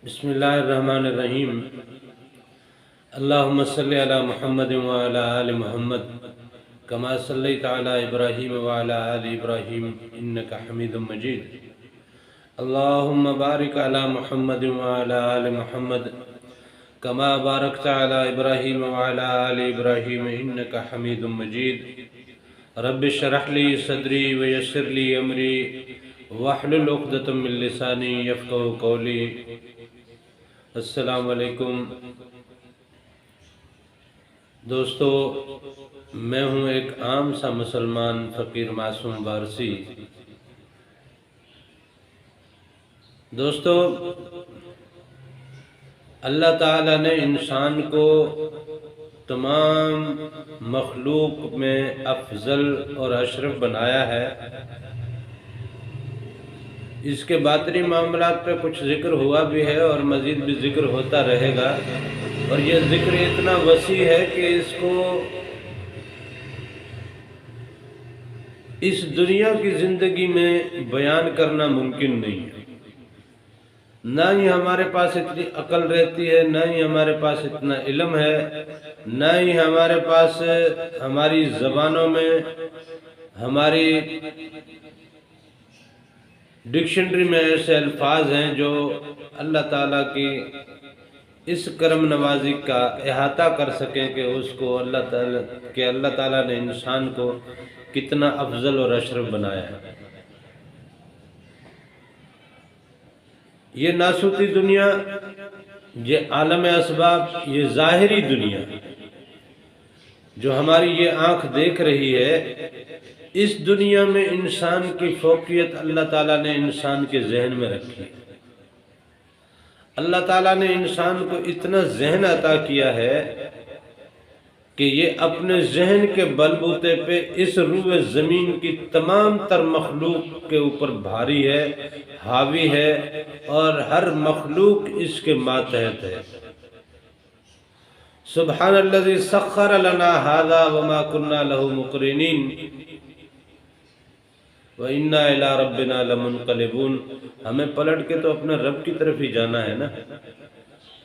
بسم اللہ الرحمن الرحیم اللہم صلی علی محمد وعلی آل محمد کما صلیت علی ابراہیم وعلی آل ابراہیم انکا حمید مجید اللہم بارک علی محمد وعلی آل محمد کما بارکت علی ابراہیم وعلی آل ابراہیم انکا حمید مجید رب اشرح لی صدری ویسر لی امری واحلل عقدۃ من لسانی یفقہوا قولی۔ السلام علیکم دوستو، میں ہوں ایک عام سا مسلمان فقیر معصوم وارسی۔ دوستو، اللہ تعالیٰ نے انسان کو تمام مخلوق میں افضل اور اشرف بنایا ہے۔ اس کے باطنی معاملات پہ کچھ ذکر ہوا بھی ہے اور مزید بھی ذکر ہوتا رہے گا، اور یہ ذکر اتنا وسیع ہے کہ اس کو اس دنیا کی زندگی میں بیان کرنا ممکن نہیں ہے۔ نہ ہی ہمارے پاس اتنی عقل رہتی ہے، نہ ہی ہمارے پاس اتنا علم ہے، نہ ہی ہمارے پاس ہماری زبانوں میں ہماری ڈکشنری میں ایسے الفاظ ہیں جو اللہ تعالیٰ کی اس کرم نوازی کا احاطہ کر سکیں کہ اس کو اللہ تعالیٰ نے انسان کو کتنا افضل اور اشرف بنایا ہے۔ یہ ناسوتی دنیا، یہ عالم اسباب، یہ ظاہری دنیا جو ہماری یہ آنکھ دیکھ رہی ہے، اس دنیا میں انسان کی فوقیت اللہ تعالیٰ نے انسان کے ذہن میں رکھی ہے۔ اللہ تعالیٰ نے انسان کو اتنا ذہن عطا کیا ہے کہ یہ اپنے ذہن کے بل بوتے پہ اس روئے زمین کی تمام تر مخلوق کے اوپر بھاری ہے، حاوی ہے، اور ہر مخلوق اس کے ماتحت ہے۔ سبحان الذی سخر لنا ھذا وما كنا له مقرنین وَإِنَّا إِلَىٰ رَبِّنَا لَمُنْقَلِبُونَ۔ ہمیں پلٹ کے تو اپنے رب کی طرف ہی جانا ہے نا،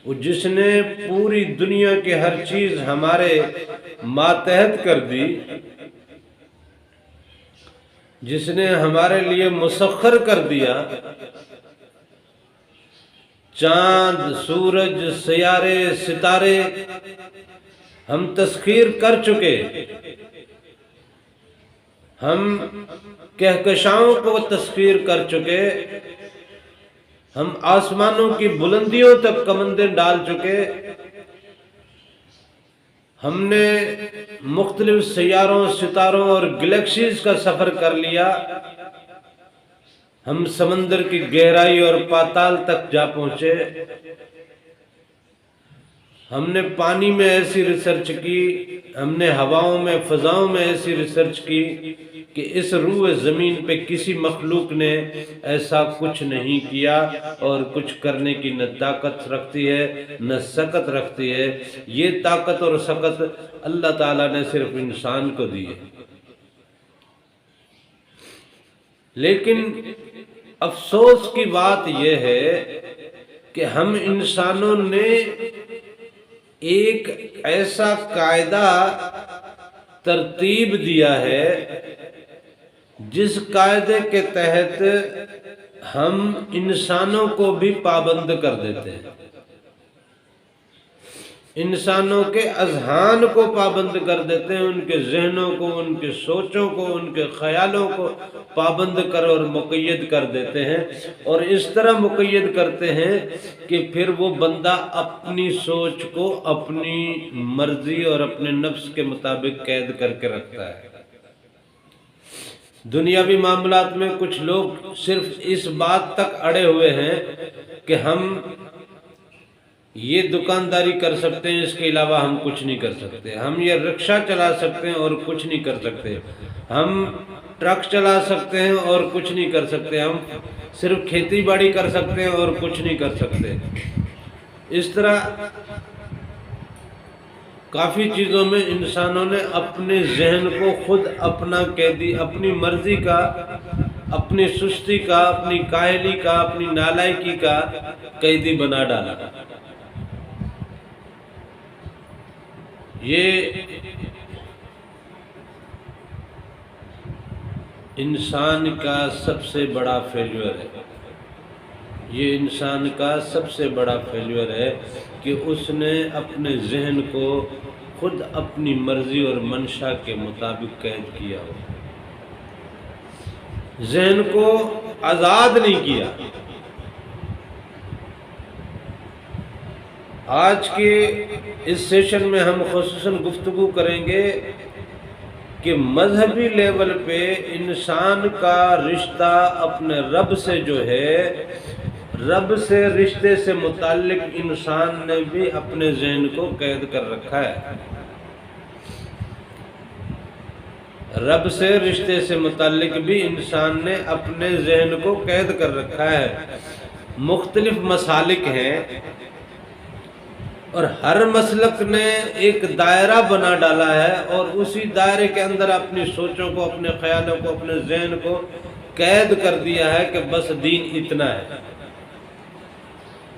وہ جس نے پوری دنیا کی ہر چیز ہمارے ماتحت کر دی، جس نے ہمارے لیے مسخر کر دیا، چاند، سورج، سیارے، ستارے ہم تسخیر کر چکے، ہم کہکشاؤں کو تسخیر کر چکے، ہم آسمانوں کی بلندیوں تک کمندیں ڈال چکے، ہم نے مختلف سیاروں، ستاروں اور گلیکسیز کا سفر کر لیا، ہم سمندر کی گہرائی اور پاتال تک جا پہنچے، ہم نے پانی میں ایسی ریسرچ کی، ہم نے ہواؤں میں، فضاؤں میں ایسی ریسرچ کی کہ اس روئے زمین پہ کسی مخلوق نے ایسا کچھ نہیں کیا، اور کچھ کرنے کی نہ طاقت رکھتی ہے نہ سکت رکھتی ہے۔ یہ طاقت اور سکت اللہ تعالیٰ نے صرف انسان کو دی ہے۔ لیکن افسوس کی بات یہ ہے کہ ہم انسانوں نے ایک ایسا قاعدہ ترتیب دیا ہے جس قاعدے کے تحت ہم انسانوں کو بھی پابند کر دیتے ہیں، انسانوں کے اذہان کو پابند کر دیتے ہیں، ان کے ذہنوں کو، ان کے سوچوں کو، ان کے خیالوں کو پابند کر اور مقید کر دیتے ہیں، اور اس طرح مقید کرتے ہیں کہ پھر وہ بندہ اپنی سوچ کو اپنی مرضی اور اپنے نفس کے مطابق قید کر کے رکھتا ہے۔ دنیاوی معاملات میں کچھ لوگ صرف اس بات تک اڑے ہوئے ہیں کہ ہم یہ دکانداری کر سکتے ہیں، اس کے علاوہ ہم کچھ نہیں کر سکتے، ہم یہ رکشہ چلا سکتے ہیں اور کچھ نہیں کر سکتے، ہم ٹرک چلا سکتے ہیں اور کچھ نہیں کر سکتے، ہم صرف کھیتی باڑی کر سکتے ہیں اور کچھ نہیں کر سکتے۔ اس طرح کافی چیزوں میں انسانوں نے اپنے ذہن کو خود اپنا قیدی، اپنی مرضی کا اپنی سستی کا، اپنی کاہلی کا، اپنی نالائکی کا قیدی بنا ڈالا۔ یہ انسان کا سب سے بڑا فیلیور ہے، یہ انسان کا سب سے بڑا فیلیور ہے کہ اس نے اپنے ذہن کو خود اپنی مرضی اور منشا کے مطابق قید کیا ہو، ذہن کو آزاد نہیں کیا۔ آج کے اس سیشن میں ہم خصوصاً گفتگو کریں گے کہ مذہبی لیول پہ انسان کا رشتہ اپنے رب سے جو ہے، رب سے رشتے سے متعلق انسان نے بھی اپنے ذہن کو قید کر رکھا ہے، رب سے رشتے سے متعلق بھی انسان نے اپنے ذہن کو قید کر رکھا ہے۔ مختلف مسالک ہیں اور ہر مسلک نے ایک دائرہ بنا ڈالا ہے اور اسی دائرے کے اندر اپنی سوچوں کو، اپنے خیالوں کو، اپنے ذہن کو قید کر دیا ہے کہ بس دین اتنا ہے،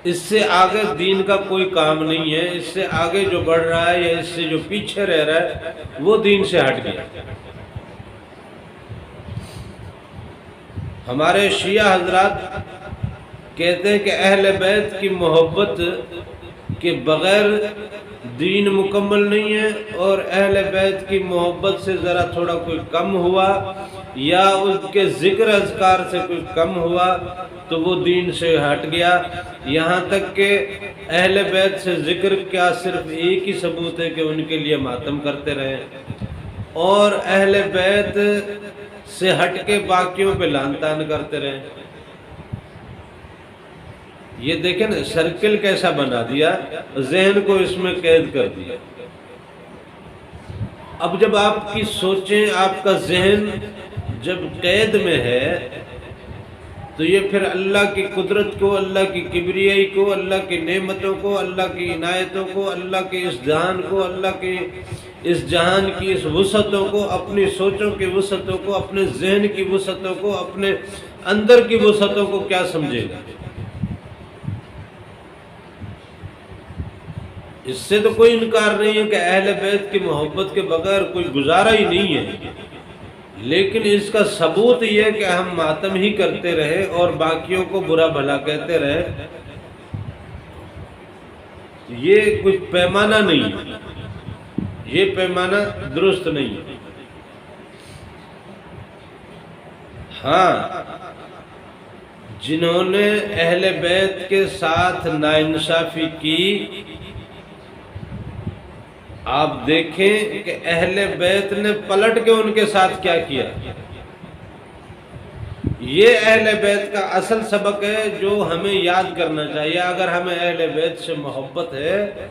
اس سے آگے دین کا کوئی کام نہیں ہے، اس سے آگے جو بڑھ رہا ہے یا اس سے جو پیچھے رہ رہا ہے وہ دین سے ہٹ گیا۔ ہمارے شیعہ حضرات کہتے ہیں کہ اہل بیت کی محبت کے بغیر دین مکمل نہیں ہے، اور اہل بیت کی محبت سے ذرا تھوڑا کوئی کم ہوا یا اس کے ذکر اذکار سے کوئی کم ہوا تو وہ دین سے ہٹ گیا۔ یہاں تک کہ اہل بیت سے ذکر کیا صرف ایک ہی ثبوت ہے کہ ان کے لیے ماتم کرتے رہے، اور اہل بیت سے ہٹ کے باقیوں پہ لعن طعن کرتے رہے۔ یہ دیکھیں نا سرکل کیسا بنا دیا، ذہن کو اس میں قید کر دیا۔ اب جب آپ کی سوچیں، آپ کا ذہن جب قید میں ہے تو یہ پھر اللہ کی قدرت کو، اللہ کی کبریائی کو، اللہ کی نعمتوں کو، اللہ کی عنایتوں کو، اللہ کے اس جہان کو، اللہ کے اس جہان کی اس وسعتوں کو، اپنی سوچوں کی وسعتوں کو، اپنے ذہن کی وسعتوں کو، اپنے اندر کی وسعتوں کو کیا سمجھے گا؟ اس سے تو کوئی انکار نہیں ہے کہ اہل بیت کی محبت کے بغیر کوئی گزارا ہی نہیں ہے، لیکن اس کا ثبوت یہ کہ ہم ماتم ہی کرتے رہے اور باقیوں کو برا بھلا کہتے رہے، یہ کوئی پیمانہ نہیں ہے، یہ پیمانہ درست نہیں ہے۔ ہاں، جنہوں نے اہل بیت کے ساتھ ناانصافی کی، آپ دیکھیں کہ اہل بیت نے پلٹ کے ان کے ساتھ کیا کیا۔ یہ اہل بیت کا اصل سبق ہے جو ہمیں یاد کرنا چاہیے۔ اگر ہمیں اہل بیت سے محبت ہے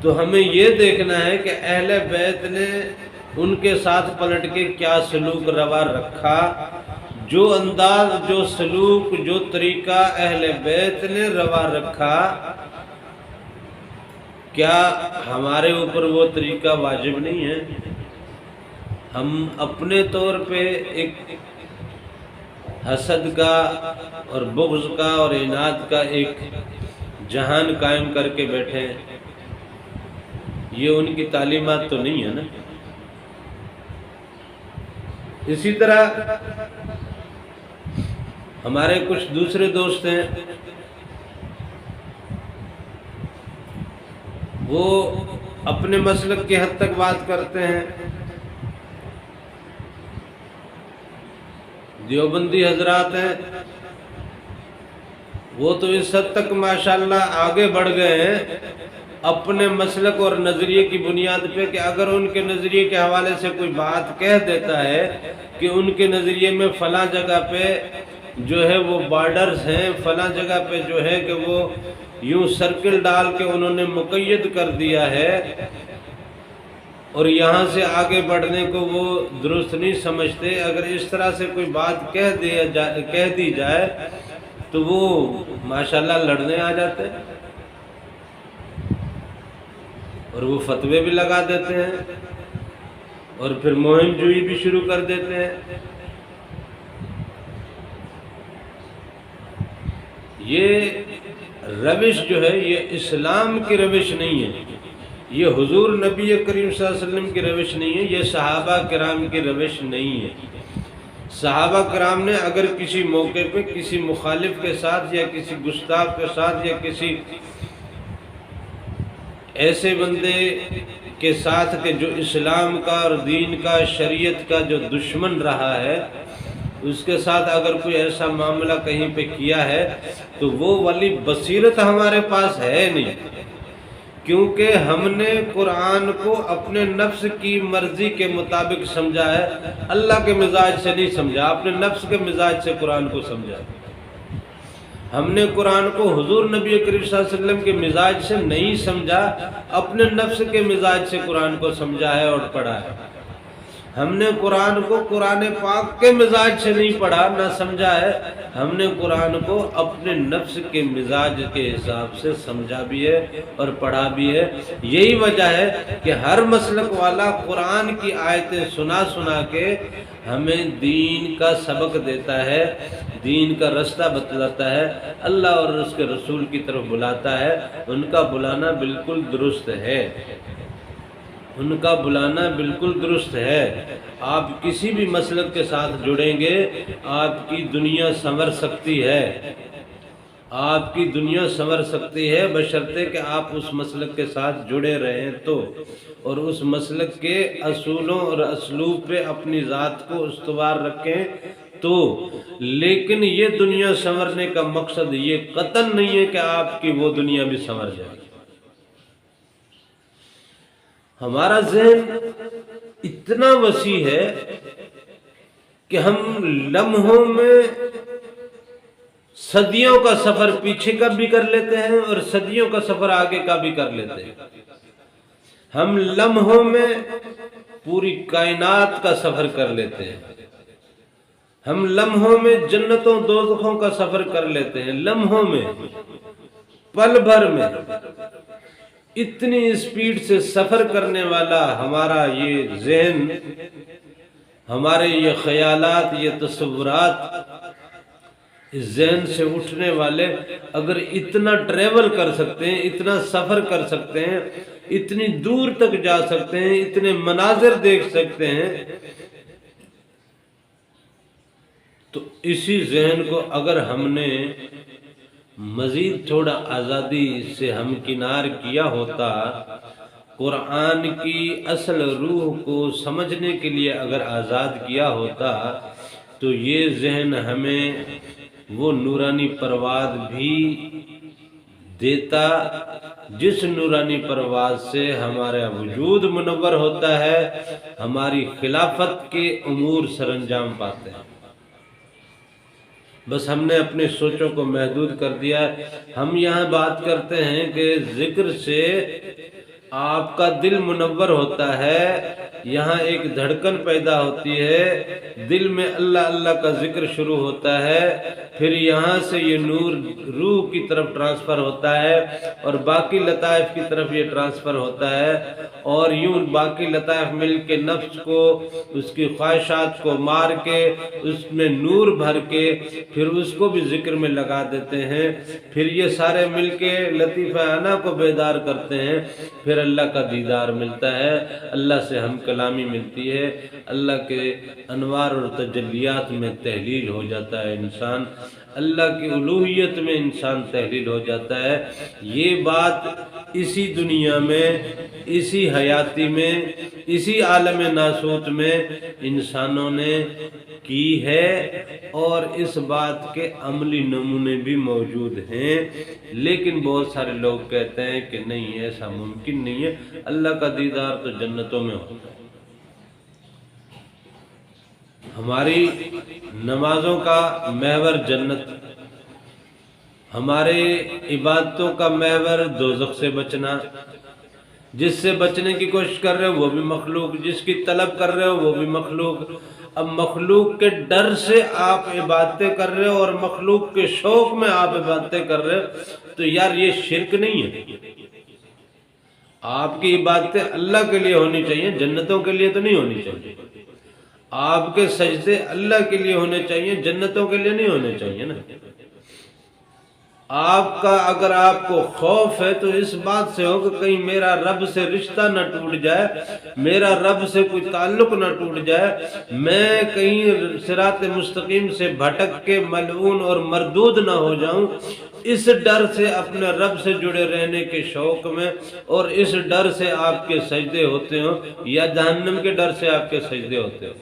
تو ہمیں یہ دیکھنا ہے کہ اہل بیت نے ان کے ساتھ پلٹ کے کیا سلوک روا رکھا، جو انداز، جو سلوک، جو طریقہ اہل بیت نے روا رکھا، کیا ہمارے اوپر وہ طریقہ واجب نہیں ہے؟ ہم اپنے طور پہ ایک حسد کا اور بغض کا اور عناد کا ایک جہان قائم کر کے بیٹھے، یہ ان کی تعلیمات تو نہیں ہے نا۔ اسی طرح ہمارے کچھ دوسرے دوست ہیں، وہ اپنے مسلک کی حد تک بات کرتے ہیں، دیوبندی حضرات ہیں، وہ تو اس حد تک ماشاءاللہ آگے بڑھ گئے ہیں اپنے مسلک اور نظریے کی بنیاد پہ کہ اگر ان کے نظریے کے حوالے سے کوئی بات کہہ دیتا ہے کہ ان کے نظریے میں فلاں جگہ پہ جو ہے وہ بارڈرز ہیں، فلاں جگہ پہ جو ہے کہ وہ یوں سرکل ڈال کے انہوں نے مقید کر دیا ہے اور یہاں سے آگے بڑھنے کو وہ درست نہیں سمجھتے، اگر اس طرح سے کوئی بات کہہ دی جائے تو وہ ماشاءاللہ لڑنے آ جاتے ہیں اور وہ فتوے بھی لگا دیتے ہیں اور پھر مہم جوئی بھی شروع کر دیتے ہیں۔ یہ روش جو ہے یہ اسلام کی روش نہیں ہے، یہ حضور نبی کریم صلی اللہ علیہ وسلم کی روش نہیں ہے، یہ صحابہ کرام کی روش نہیں ہے۔ صحابہ کرام نے اگر کسی موقع پہ کسی مخالف کے ساتھ یا کسی گستاخ کے ساتھ یا کسی ایسے بندے کے ساتھ کہ جو اسلام کا اور دین کا شریعت کا جو دشمن رہا ہے، اس کے ساتھ اگر کوئی ایسا معاملہ کہیں پہ کیا ہے تو وہ والی بصیرت ہمارے پاس ہے نہیں، کیونکہ ہم نے قرآن کو اپنے نفس کی مرضی کے مطابق سمجھا ہے، اللہ کے مزاج سے نہیں سمجھا، اپنے نفس کے مزاج سے قرآن کو سمجھا۔ ہم نے قرآن کو حضور نبی کریم صلی اللہ علیہ وسلم کے مزاج سے نہیں سمجھا، اپنے نفس کے مزاج سے قرآن کو سمجھا ہے اور پڑھا ہے۔ ہم نے قرآن کو قرآن پاک کے مزاج سے نہیں پڑھا نہ سمجھا ہے، ہم نے قرآن کو اپنے نفس کے مزاج کے حساب سے سمجھا بھی ہے اور پڑھا بھی ہے۔ یہی وجہ ہے کہ ہر مسلک والا قرآن کی آیتیں سنا سنا کے ہمیں دین کا سبق دیتا ہے، دین کا رستہ بتلاتا ہے، اللہ اور اس کے رسول کی طرف بلاتا ہے۔ ان کا بلانا بالکل درست ہے، ان کا بلانا بالکل درست ہے۔ آپ کسی بھی مسلک کے ساتھ جڑیں گے، آپ کی دنیا سنور سکتی ہے، آپ کی دنیا سنور سکتی ہے، بشرطے کہ آپ اس مسلک کے ساتھ جڑے رہیں تو، اور اس مسلک کے اصولوں اور اسلوب پہ اپنی ذات کو استوار رکھیں تو۔ لیکن یہ دنیا سنورنے کا مقصد یہ قطعاً نہیں ہے کہ آپ کی وہ دنیا بھی سنور جائے۔ ہمارا ذہن اتنا وسیع ہے کہ ہم لمحوں میں صدیوں کا سفر پیچھے کا بھی کر لیتے ہیں اور صدیوں کا سفر آگے کا بھی کر لیتے ہیں۔ ہم لمحوں میں پوری کائنات کا سفر کر لیتے ہیں، ہم لمحوں میں جنتوں دوزخوں کا سفر کر لیتے ہیں، لمحوں میں، پل بھر میں۔ اتنی اسپیڈ سے سفر کرنے والا ہمارا یہ ذہن، ہمارے یہ خیالات، یہ تصورات، اس ذہن سے اٹھنے والے اگر اتنا ٹریول کر سکتے ہیں، اتنا سفر کر سکتے ہیں، اتنی دور تک جا سکتے ہیں، اتنے مناظر دیکھ سکتے ہیں، تو اسی ذہن کو اگر ہم نے مزید تھوڑا آزادی سے ہمکنار کیا ہوتا، قرآن کی اصل روح کو سمجھنے کے لیے اگر آزاد کیا ہوتا، تو یہ ذہن ہمیں وہ نورانی پرواز بھی دیتا جس نورانی پرواز سے ہمارا وجود منور ہوتا ہے، ہماری خلافت کے امور سر انجام پاتے ہیں۔ بس ہم نے اپنی سوچوں کو محدود کر دیا۔ ہم یہاں بات کرتے ہیں کہ ذکر سے آپ کا دل منور ہوتا ہے، یہاں ایک دھڑکن پیدا ہوتی ہے، دل میں اللہ اللہ کا ذکر شروع ہوتا ہے، پھر یہاں سے یہ نور روح کی طرف ٹرانسفر ہوتا ہے اور باقی لطائف کی طرف یہ ٹرانسفر ہوتا ہے، اور یوں باقی لطائف مل کے نفس کو، اس کی خواہشات کو مار کے، اس میں نور بھر کے پھر اس کو بھی ذکر میں لگا دیتے ہیں، پھر یہ سارے مل کے لطیفہ انا کو بیدار کرتے ہیں، پھر اللہ کا دیدار ملتا ہے، اللہ سے ہم کلامی ملتی ہے، اللہ کے انوار اور تجلیات میں تحلیل ہو جاتا ہے انسان، اللہ کی الوہیت میں انسان تحلیل ہو جاتا ہے۔ یہ بات اسی دنیا میں، اسی حیاتی میں، اسی عالم ناسوت میں انسانوں نے کی ہے، اور اس بات کے عملی نمونے بھی موجود ہیں، لیکن بہت سارے لوگ کہتے ہیں کہ نہیں، ایسا ممکن نہیں ہے، اللہ کا دیدار تو جنتوں میں ہوتا ہے۔ ہماری نمازوں کا محور جنت، ہمارے عبادتوں کا محور دوزخ سے بچنا، جس سے بچنے کی کوشش کر رہے ہو وہ بھی مخلوق، جس کی طلب کر رہے ہو وہ بھی مخلوق۔ اب مخلوق کے ڈر سے آپ عبادتیں کر رہے ہو اور مخلوق کے شوق میں آپ عبادتیں کر رہے ہو، تو یار یہ شرک نہیں ہے؟ آپ کی عبادتیں اللہ کے لیے ہونی چاہیے، جنتوں کے لیے تو نہیں ہونی چاہیے۔ آپ کے سجدے اللہ کے لیے ہونے چاہیے، جنتوں کے لیے نہیں ہونے چاہیے نا۔ آپ کا اگر آپ کو خوف ہے تو اس بات سے ہو کہ کہیں میرا رب سے رشتہ نہ ٹوٹ جائے، میرا رب سے کوئی تعلق نہ ٹوٹ جائے، میں کہیں صراط مستقیم سے بھٹک کے ملعون اور مردود نہ ہو جاؤں، اس ڈر سے اپنے رب سے جڑے رہنے کے شوق میں، اور اس ڈر سے آپ کے سجدے ہوتے ہوں، یا جہنم کے ڈر سے آپ کے سجدے ہوتے ہوں۔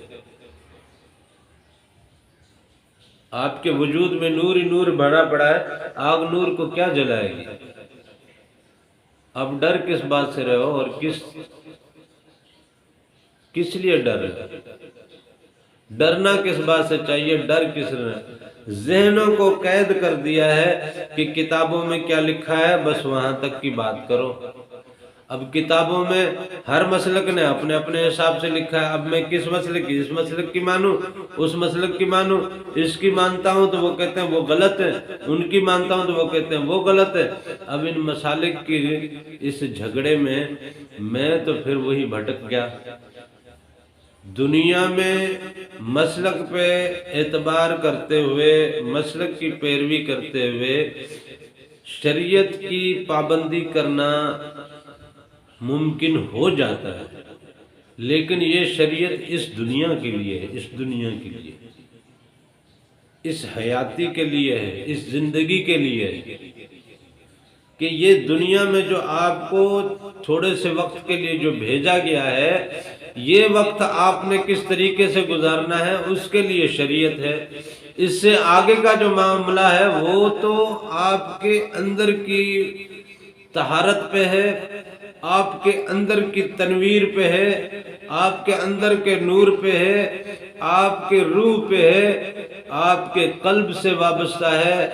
آپ کے وجود میں نور ہی نور بھرا پڑا ہے، آگ نور کو کیا جلائے گی؟ اب ڈر کس بات سے رہے ہو اور کس لیے ڈر ہے؟ ڈرنا کس بات سے چاہیے؟ ڈر کس نے ذہنوں کو قید کر دیا ہے کہ کتابوں میں کیا لکھا ہے بس وہاں تک کی بات کرو۔ اب کتابوں میں ہر مسلک نے اپنے اپنے حساب سے لکھا ہے، اب میں کس مسلک کی، اس مسلک کی مانوں، اس مسلک کی مانوں، اس کی مانتا ہوں تو وہ کہتے ہیں وہ غلط ہے، ان کی مانتا ہوں تو وہ کہتے ہیں وہ غلط ہے۔ اب ان مسالک کی اس جھگڑے میں تو پھر وہی بھٹک گیا۔ دنیا میں مسلک پہ اعتبار کرتے ہوئے، مسلک کی پیروی کرتے ہوئے شریعت کی پابندی کرنا ممکن ہو جاتا ہے، لیکن یہ شریعت اس دنیا کے لیے ہے، اس دنیا کے لیے، اس حیاتی کے لیے ہے، اس زندگی کے لیے ہے، کہ یہ دنیا میں جو آپ کو تھوڑے سے وقت کے لیے جو بھیجا گیا ہے، یہ وقت آپ نے کس طریقے سے گزارنا ہے اس کے لیے شریعت ہے۔ اس سے آگے کا جو معاملہ ہے وہ تو آپ کے اندر کی طہارت پہ ہے، آپ کے اندر کی تنویر پہ ہے، آپ کے اندر کے نور پہ ہے، آپ کے روح پہ ہے، آپ کے قلب سے وابستہ ہے۔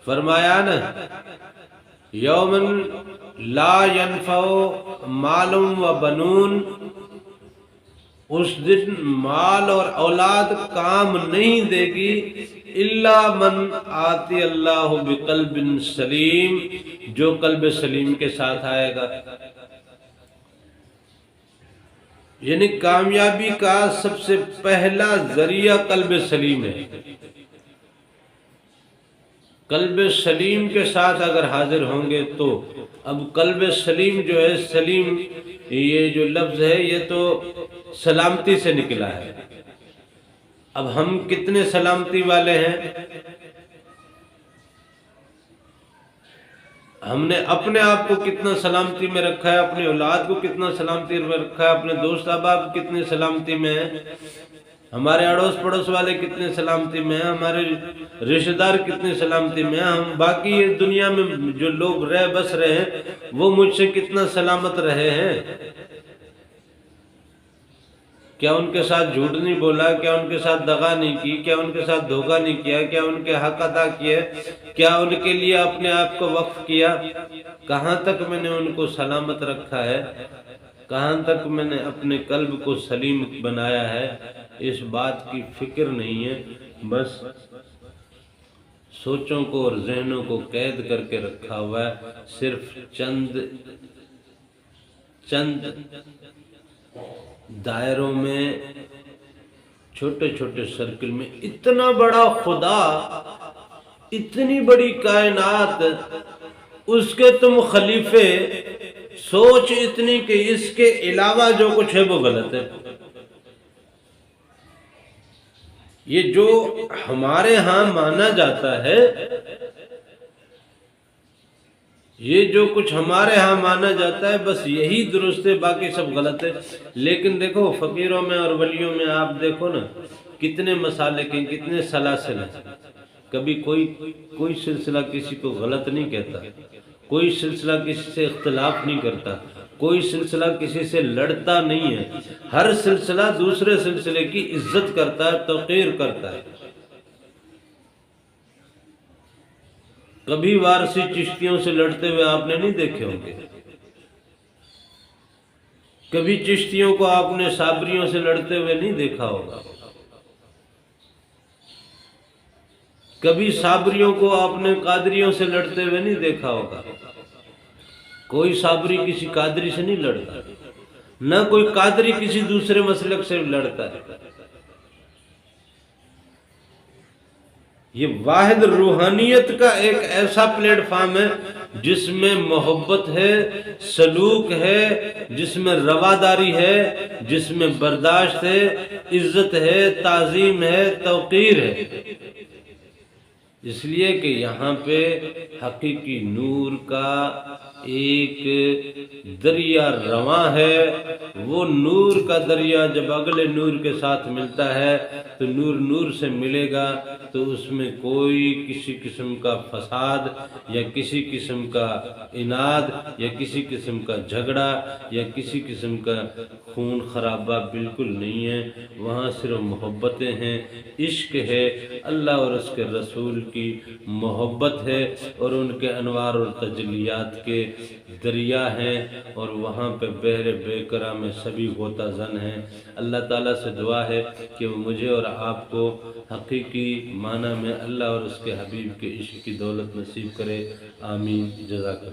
فرمایا نا یومن لا ينفع مال و بنون، اس دن مال اور اولاد کام نہیں دے گی الا من آتی اللہ بقلب سلیم، جو قلب سلیم کے ساتھ آئے گا۔ یعنی کامیابی کا سب سے پہلا ذریعہ قلب سلیم ہے۔ قلب سلیم کے ساتھ اگر حاضر ہوں گے تو، اب قلب سلیم جو ہے، سلیم یہ جو لفظ ہے یہ تو سلامتی سے نکلا ہے۔ اب ہم کتنے سلامتی والے ہیں؟ ہم نے اپنے آپ کو کتنا سلامتی میں رکھا ہے، اپنی اولاد کو کتنا سلامتی میں رکھا ہے، اپنے دوست احباب کتنے سلامتی میں ہیں، ہمارے اڑوس پڑوس والے کتنے سلامتی میں ہیں، ہمارے رشتہ دار کتنے سلامتی میں ہیں، ہم باقی دنیا میں جو لوگ رہ بس رہے ہیں وہ مجھ سے کتنا سلامت رہے ہیں۔ کیا ان کے ساتھ جھوٹ نہیں بولا، کیا ان کے ساتھ دغا نہیں کی، کیا ان کے ساتھ دھوکہ نہیں کیا، کیا ان کے حق ادا کیے، کیا ان کے لیے اپنے آپ کو وقف کیا، کہاں تک میں نے ان کو سلامت رکھا ہے، کہاں تک میں نے اپنے قلب کو سلیم بنایا ہے، اس بات کی فکر نہیں ہے۔ بس سوچوں کو اور ذہنوں کو قید کر کے رکھا ہوا ہے، صرف چند دائروں میں، چھوٹے چھوٹے سرکل میں۔ اتنا بڑا خدا، اتنی بڑی کائنات، اس کے تم خلیفے، سوچ اتنی کہ اس کے علاوہ جو کچھ ہے وہ غلط ہے۔ یہ جو ہمارے ہاں مانا جاتا ہے، یہ جو کچھ ہمارے ہاں مانا جاتا ہے بس یہی درست ہے، باقی سب غلط ہے۔ لیکن دیکھو فقیروں میں اور ولیوں میں آپ دیکھو نا، کتنے مسالک ہیں، کتنے سلاسل ہیں، کبھی کوئی سلسلہ کسی کو غلط نہیں کہتا، کوئی سلسلہ کسی سے اختلاف نہیں کرتا، کوئی سلسلہ کسی سے لڑتا نہیں ہے، ہر سلسلہ دوسرے سلسلے کی عزت کرتا ہے، توقیر کرتا ہے۔ کبھی وارسی چشتیوں سے لڑتے ہوئے آپ نے نہیں دیکھے ہوں گے، کبھی چشتیوں کو آپ نے صابریوں سے لڑتے ہوئے نہیں دیکھا ہوگا، کبھی صابریوں کو آپ نے قادریوں سے لڑتے ہوئے نہیں دیکھا ہوگا۔ کوئی صابری کسی قادری سے نہیں لڑتا، نہ کوئی قادری کسی دوسرے مسلک سے لڑتا ہے۔ یہ واحد روحانیت کا ایک ایسا پلیٹ فارم ہے جس میں محبت ہے، سلوک ہے، جس میں رواداری ہے، جس میں برداشت ہے، عزت ہے، تعظیم ہے، توقیر ہے۔ اس لیے کہ یہاں پہ حقیقی نور کا ایک دریا رواں ہے۔ وہ نور کا دریا جب اگلے نور کے ساتھ ملتا ہے تو نور نور سے ملے گا، تو اس میں کوئی کسی قسم کا فساد یا کسی قسم کا اناد یا کسی قسم کا جھگڑا یا کسی قسم کا خون خرابہ بالکل نہیں ہے۔ وہاں صرف محبتیں ہیں، عشق ہے، اللہ اور اس کے رسول کی محبت ہے، اور ان کے انوار اور تجلیات کے دریا ہیں، اور وہاں پہ بحر بے کرا میں سبھی غوطہ زن ہیں۔ اللہ تعالیٰ سے دعا ہے کہ وہ مجھے اور آپ کو حقیقی معنی میں اللہ اور اس کے حبیب کے عشق کی دولت نصیب کرے۔ آمین۔ جزاک اللہ۔